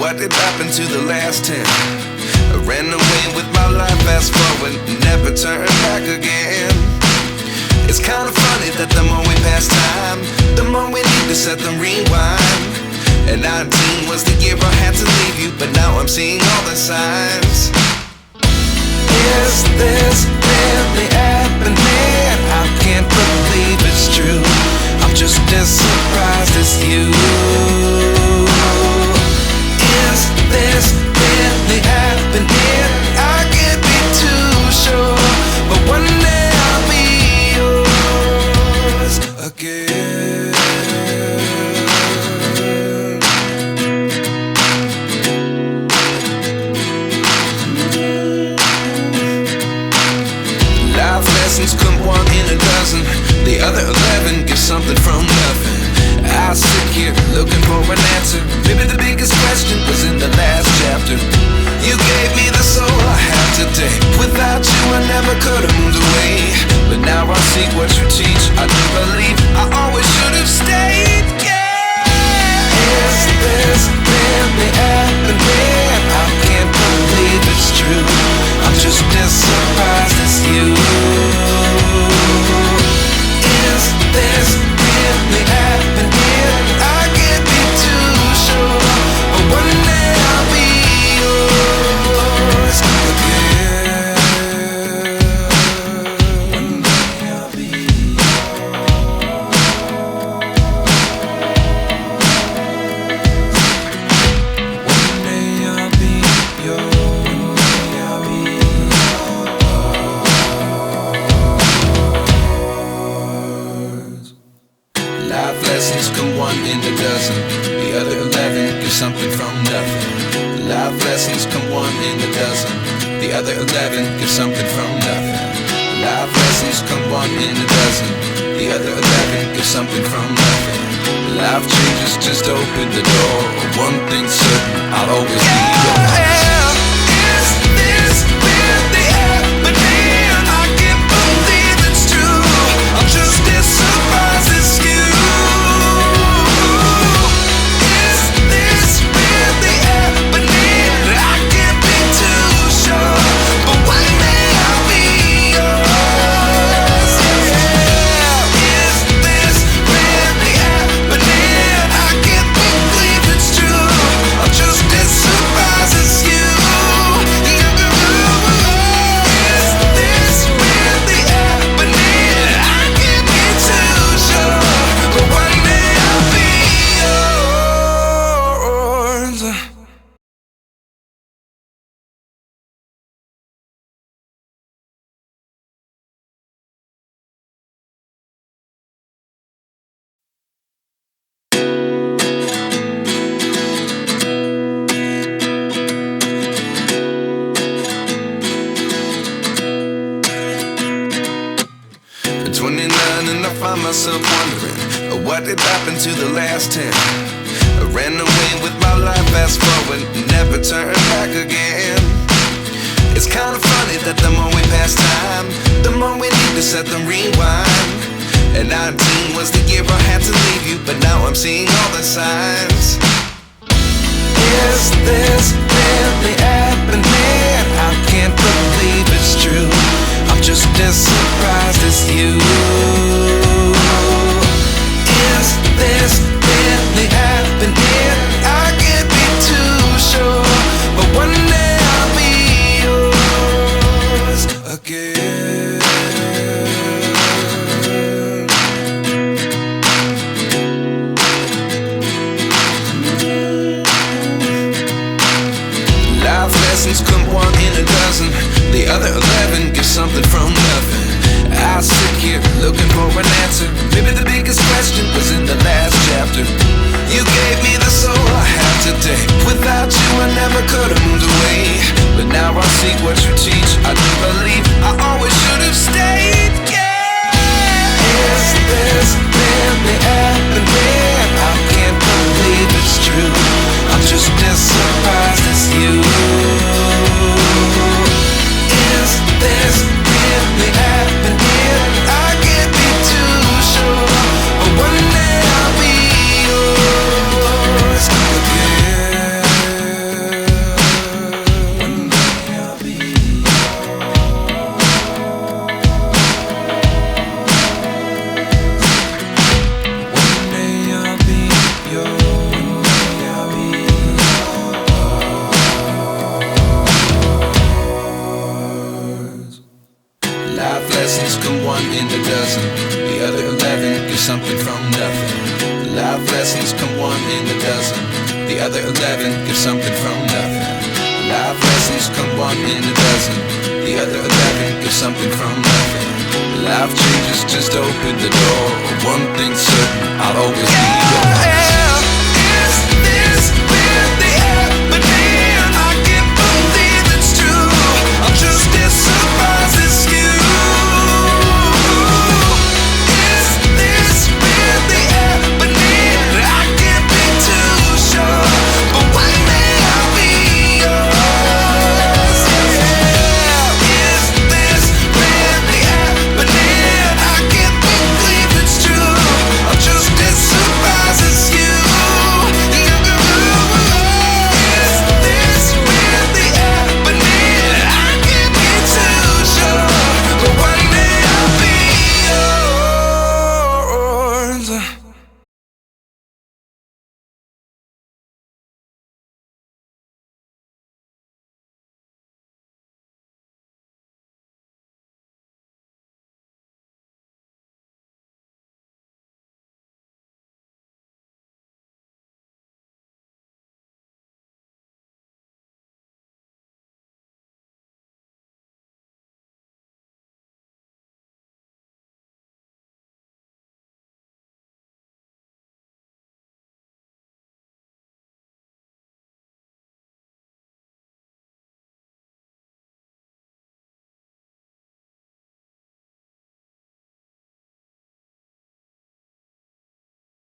What did happen to the last 10? I ran away with my life, fast forward, never turn back again. It's kind of funny that the more we pass time, the more we need to set them rewind. And 19 was the year I had to leave you, but now I'm seeing all the signs. Is this really happening? I can't believe it's true. I'm just as surprised as you. Is this really happening? I can't be too sure, but one day I'll be yours again. Life lessons come one in a dozen. The other 11 give something from nothing. I sit here looking for an answer. Maybe the biggest question was in the last chapter. You gave me the soul I have today. Without you I never could have moved away. But now I see what you teach. I do believe I always should have stayed. Yeah. Is this really happening? I can't believe it's true. I'm just as surprised as you. Is this really happening? I can't be too sure, but one day I'll be yours again. One day I'll be yours. One day I'll be yours. One day I'll be yours. Life lessons come one in a dozen. The other 11 give something from nothing. Life lessons come one in a dozen. The other 11 give something from nothing. Life lessons come one in a dozen. The other 11 give something from nothing. Life changes, just open the door. One thing's certain, I'll always be yours. Is this really happening? I can't believe it's true. I'm just as surprised as you. Myself wondering what did happen to the last 10. I ran away with my life, fast forward, never turn back again. It's kind of funny that the more we pass time, the more we need to set them rewind. And 19 was the year I had to leave you, but now I'm seeing all the signs. Is this really happening? I can't believe it's true. I'm just as surprised as you. Is this really happening? I can't be too sure, but one day I'll be yours again. Life lessons come one in a dozen. The other 11 give something from nothing. I sit here looking for an answer. Maybe the biggest question was in the last chapter. You gave me the soul I have today. Without you I never could have moved away. But now I see what you teach. I do believe I always should have stayed. Yeah. Is this really happening? I can't believe it's true. I'm just as surprised as you. Is this really happening? I can't be too sure, but one day I'll be yours again. one in a dozen. The other 11 get something from nothing. Life lessons come one in a dozen. The other 11 get something from nothing. Life lessons come one in a dozen. The other 11 get something from nothing. Life changes just open the door. One thing's certain, I'll always be yours.